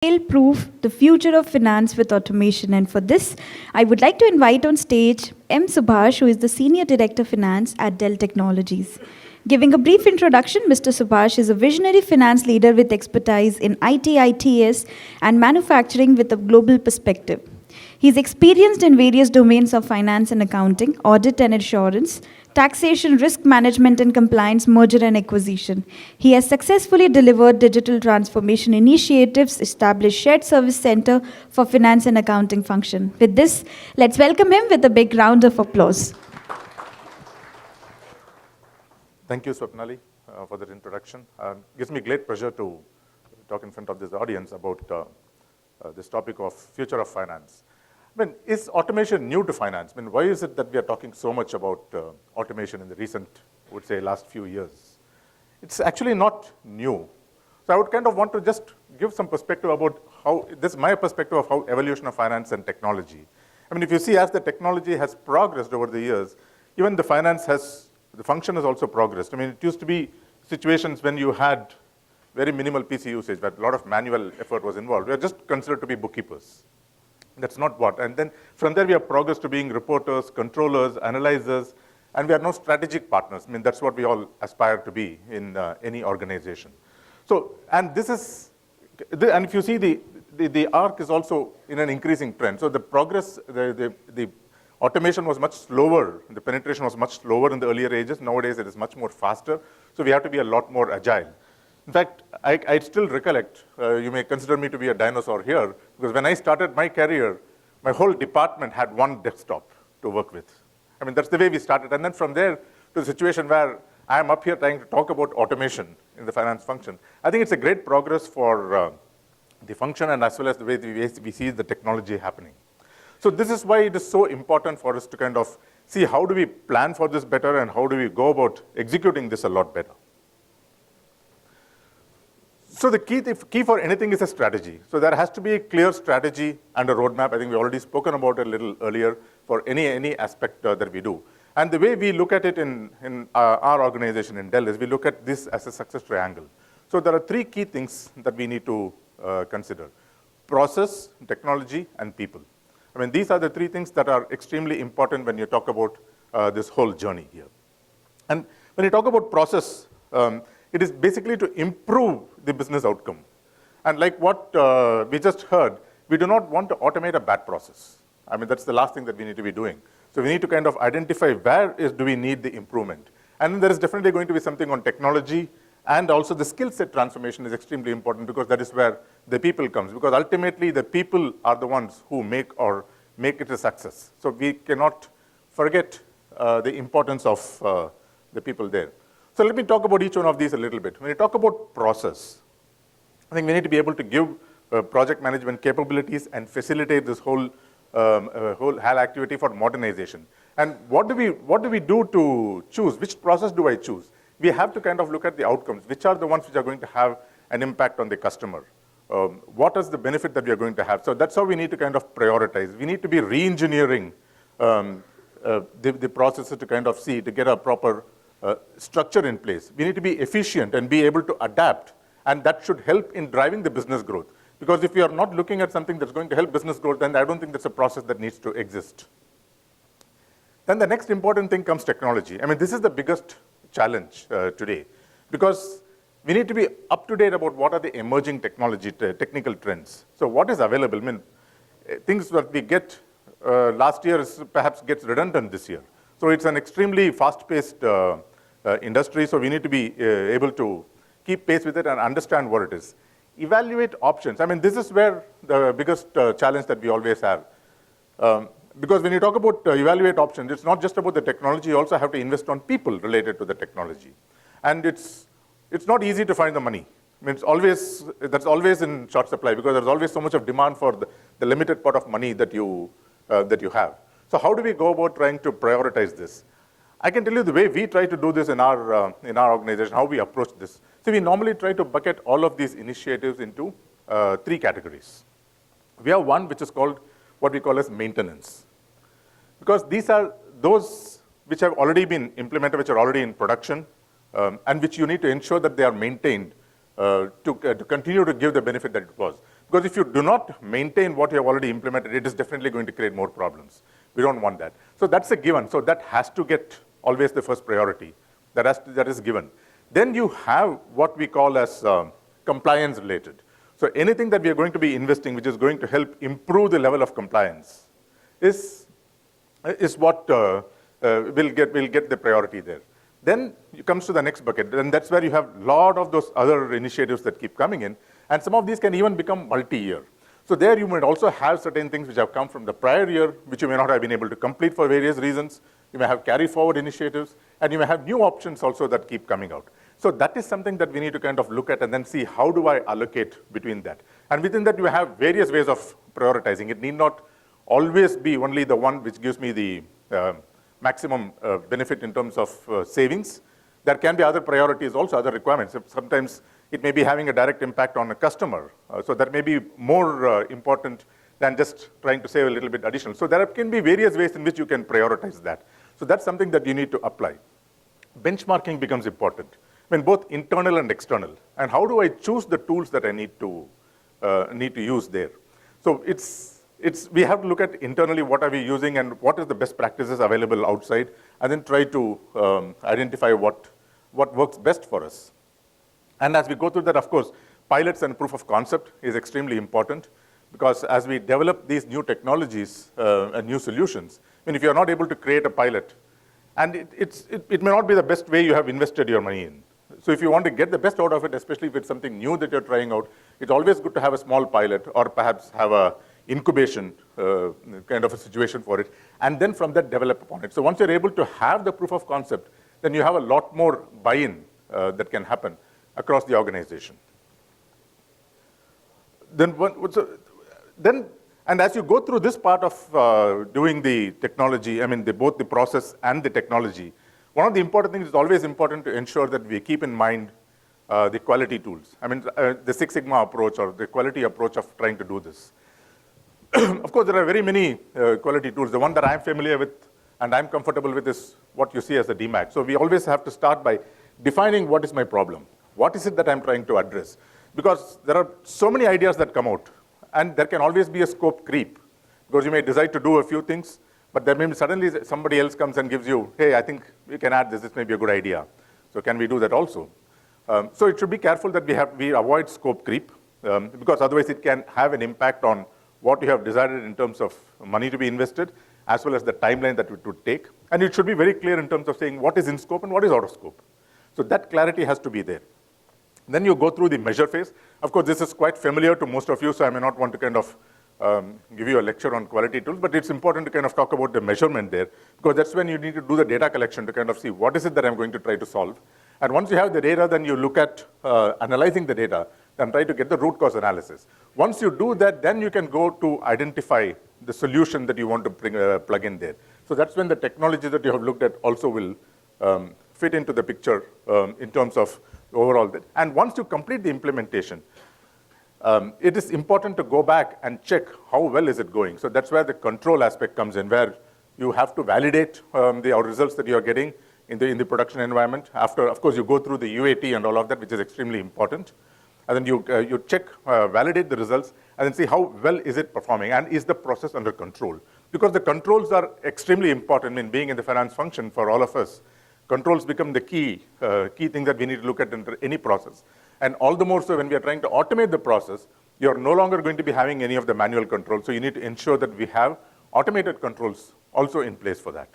Failproof, the future of finance with automation. And for this, I would like to invite on stage 𝗙𝗶𝗵, who is the Senior Director Finance at Dell Technologies. Giving a brief introduction, Mr. 𝗙𝗶𝗵 is a visionary finance leader with expertise in IT, ITS, and manufacturing with a global perspective. He's experienced in various domains of finance and accounting, audit and assurance, taxation, risk management and compliance, merger and acquisition. He has successfully delivered digital transformation initiatives, established shared service center for finance and accounting function. With this, let's welcome him with a big round of applause. Thank you, Swapnali, for that introduction. It gives me great pleasure to talk in front of this audience about this topic of future of finance. I mean, is automation new to finance? I mean, why is it that we are talking so much about automation in the recent, I would say, last few years? It's actually not new. So I would kind of want to just give some perspective about how, this is my perspective of how evolution of finance and technology. I mean, if you see as the technology has progressed over the years, even the finance has, the function has also progressed. I mean, it used to be situations when you had very minimal PC usage, where a lot of manual effort was involved. We are just considered to be bookkeepers. That's not what. And then from there, we have progressed to being reporters, controllers, analyzers, and we are now strategic partners. I mean, that's what we all aspire to be in any organization. So, and this is, and if you see the arc is also in an increasing trend. So the progress, the automation was much slower, the penetration was much slower in the earlier ages. Nowadays, it is much more faster. So we have to be a lot more agile. In fact, I still recollect, you may consider me to be a dinosaur here, because when I started my career, my whole department had one desktop to work with. I mean, that's the way we started. And then from there to the situation where I'm up here trying to talk about automation in the finance function, I think it's a great progress for the function and as well as the way we see the technology happening. So this is why it is so important for us to kind of see how do we plan for this better and how do we go about executing this a lot better. So the key for anything is a strategy. So there has to be a clear strategy and a roadmap. I think we already spoken about it a little earlier for any aspect that we do. And the way we look at it in our organization in Dell is we look at this as a success triangle. So there are three key things that we need to consider: process, technology, and people. I mean, these are the three things that are extremely important when you talk about this whole journey here. And when you talk about process, it is basically to improve the business outcome. And like what we just heard, we do not want to automate a bad process. I mean, that's the last thing that we need to be doing. So we need to kind of identify where do we need the improvement. And then there is definitely going to be something on technology, and also the skill set transformation is extremely important because that is where the people comes. Because ultimately, the people are the ones who make it a success. So we cannot forget the importance of the people there. So let me talk about each one of these a little bit. When you talk about process, I think we need to be able to give project management capabilities and facilitate this whole activity for modernization. And what do we do to choose? Which process do I choose? We have to kind of look at the outcomes. Which are the ones which are going to have an impact on the customer? What is the benefit that we are going to have? So that's how we need to kind of prioritize. We need to be re-engineering the processes to kind of see, to get a proper structure in place. We need to be efficient and be able to adapt, and that should help in driving the business growth. Because if we are not looking at something that's going to help business growth, then I don't think that's a process that needs to exist. Then the next important thing comes technology. I mean, this is the biggest challenge today, because we need to be up to date about what are the emerging technical trends. So what is available? I mean, things that we get last year perhaps gets redundant this year. So it's an extremely fast-paced industry, so we need to be able to keep pace with it and understand what it is. Evaluate options. I mean, this is where the biggest challenge that we always have. Because when you talk about evaluate options, it's not just about the technology, you also have to invest on people related to the technology. And it's not easy to find the money. I mean, that's always in short supply, because there's always so much of demand for the limited pot of money that you have. So how do we go about trying to prioritize this? I can tell you the way we try to do this in our organization, how we approach this. So we normally try to bucket all of these initiatives into three categories. We have one which is called what we call as maintenance. Because these are those which have already been implemented, which are already in production, and which you need to ensure that they are maintained to continue to give the benefit that it was. Because if you do not maintain what you have already implemented, it is definitely going to create more problems. We don't want that. So that's a given. So that has to get always the first priority. That is given. Then you have what we call as compliance related. So anything that we are going to be investing, which is going to help improve the level of compliance, is what will get the priority there. Then it comes to the next bucket, and that's where you have a lot of those other initiatives that keep coming in, and some of these can even become multi-year. So there you might also have certain things which have come from the prior year, which you may not have been able to complete for various reasons. You may have carry forward initiatives, and you may have new options also that keep coming out. So that is something that we need to kind of look at and then see how do I allocate between that. And within that you have various ways of prioritizing. It need not always be only the one which gives me the maximum benefit in terms of savings. There can be other priorities also, other requirements. Sometimes it may be having a direct impact on a customer. So that may be more important than just trying to save a little bit additional. So there can be various ways in which you can prioritize that. So that's something that you need to apply. Benchmarking becomes important, I mean, both internal and external. And how do I choose the tools that I need to use there? So we have to look at internally what are we using and what is the best practices available outside, and then try to identify what works best for us. And as we go through that, of course, pilots and proof of concept is extremely important, because as we develop these new technologies and new solutions, I mean, if you're not able to create a pilot, and it may not be the best way you have invested your money in. So if you want to get the best out of it, especially if it's something new that you're trying out, it's always good to have a small pilot or perhaps have a incubation kind of a situation for it, and then from that develop upon it. So once you're able to have the proof of concept, then you have a lot more buy-in that can happen across the organization. And as you go through this part of doing the technology, I mean, both the process and the technology, one of the important things is always important to ensure that we keep in mind the quality tools. I mean, the Six Sigma approach or the quality approach of trying to do this. Of course, there are very many quality tools. The one that I'm familiar with and I'm comfortable with is what you see as a DMAT. So we always have to start by defining what is my problem. What is it that I'm trying to address? Because there are so many ideas that come out, and there can always be a scope creep, because you may decide to do a few things, but there may be suddenly somebody else comes and gives you, hey, I think we can add this may be a good idea. So can we do that also? So it should be careful that we avoid scope creep, because otherwise it can have an impact on what you have decided in terms of money to be invested, as well as the timeline that it would take. And it should be very clear in terms of saying what is in scope and what is out of scope. So that clarity has to be there. Then you go through the measure phase. Of course, this is quite familiar to most of you, so I may not want to kind of give you a lecture on quality tools, but it's important to kind of talk about the measurement there, because that's when you need to do the data collection to kind of see what is it that I'm going to try to solve. And once you have the data, then you look at analyzing the data and try to get the root cause analysis. Once you do that, then you can go to identify the solution that you want to plug in there. So that's when the technology that you have looked at also will fit into the picture in terms of overall. And once you complete the implementation, it is important to go back and check how well is it going. So that's where the control aspect comes in, where you have to validate the results that you are getting in the production environment. After, of course, you go through the UAT and all of that, which is extremely important. And then you check, validate the results, and then see how well is it performing, and is the process under control. Because the controls are extremely important in being in the finance function for all of us. Controls become the key thing that we need to look at in any process. And all the more so when we are trying to automate the process, you're no longer going to be having any of the manual controls. So you need to ensure that we have automated controls also in place for that.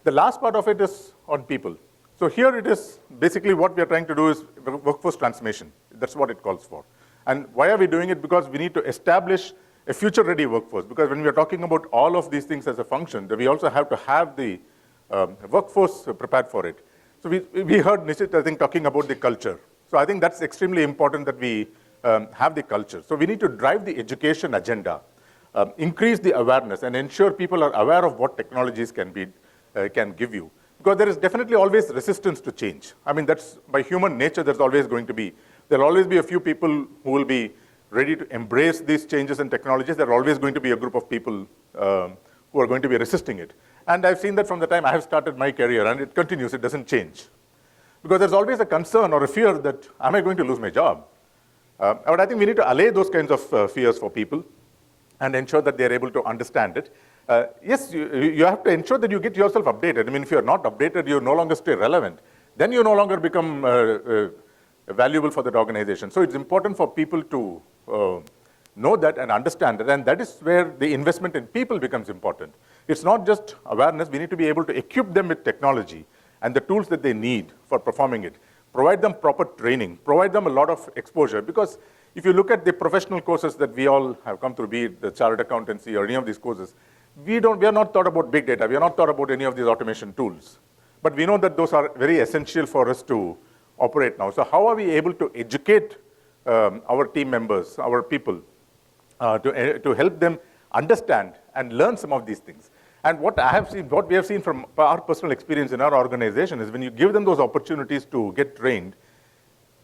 The last part of it is on people. So here it is, basically what we are trying to do is workforce transformation. That's what it calls for. And why are we doing it? Because we need to establish a future-ready workforce. Because when we are talking about all of these things as a function, we also have to have the workforce prepared for it. So we heard Nishit, I think, talking about the culture. So I think that's extremely important that we have the culture. So we need to drive the education agenda, increase the awareness, and ensure people are aware of what technologies can give you. Because there is definitely always resistance to change. I mean, that's by human nature, there's always going to be. There'll always be a few people who will be ready to embrace these changes in technologies. There are always going to be a group of people who are going to be resisting it. And I've seen that from the time I have started my career, and it continues, it doesn't change. Because there's always a concern or a fear that, am I going to lose my job? But I think we need to allay those kinds of fears for people and ensure that they're able to understand it. Yes, you have to ensure that you get yourself updated. I mean, if you're not updated, you no longer stay relevant. Then you no longer become valuable for that organization. So it's important for people to know that and understand it, and that is where the investment in people becomes important. It's not just awareness. We need to be able to equip them with technology and the tools that they need for performing it. Provide them proper training, provide them a lot of exposure, because if you look at the professional courses that we all have come through, be it the chartered accountancy or any of these courses, we are not taught about big data. We are not taught about any of these automation tools. But we know that those are very essential for us to operate now. So how are we able to educate our team members, our people, to help them understand and learn some of these things? And what we have seen from our personal experience in our organization is when you give them those opportunities to get trained,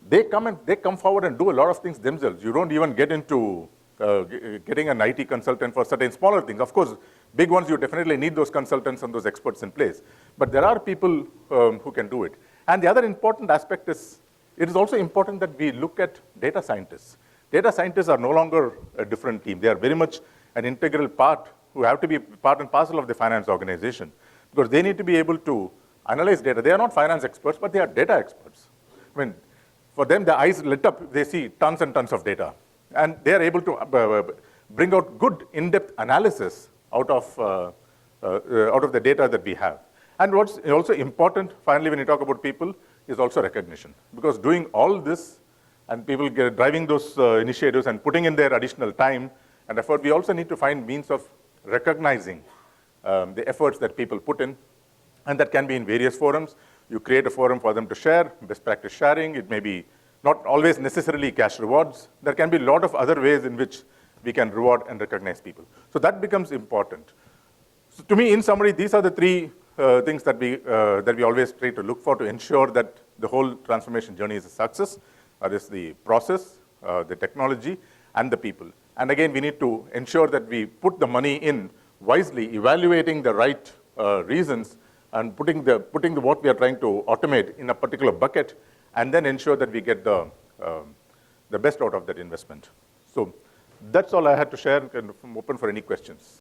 they come forward and do a lot of things themselves. You don't even get into getting an IT consultant for certain smaller things. Of course, big ones, you definitely need those consultants and those experts in place. But there are people who can do it. And the other important aspect is, it is also important that we look at data scientists. Data scientists are no longer a different team. They are very much an integral part, who have to be part and parcel of the finance organization, because they need to be able to analyze data. They are not finance experts, but they are data experts. I mean, for them, the eyes lit up, they see tons and tons of data. And they are able to bring out good in-depth analysis out of the data that we have. And what's also important, finally, when you talk about people, is also recognition. Because doing all this, and people driving those initiatives and putting in their additional time and effort, we also need to find means of recognizing the efforts that people put in. And that can be in various forums. You create a forum for them to share, best practice sharing. It may be not always necessarily cash rewards. There can be a lot of other ways in which we can reward and recognize people. So that becomes important. So to me, in summary, these are the three things that we always try to look for to ensure that the whole transformation journey is a success. That is the process, the technology, and the people. And again, we need to ensure that we put the money in wisely, evaluating the right reasons, and putting what we are trying to automate in a particular bucket, and then ensure that we get the best out of that investment. So that's all I had to share, and I'm open for any questions.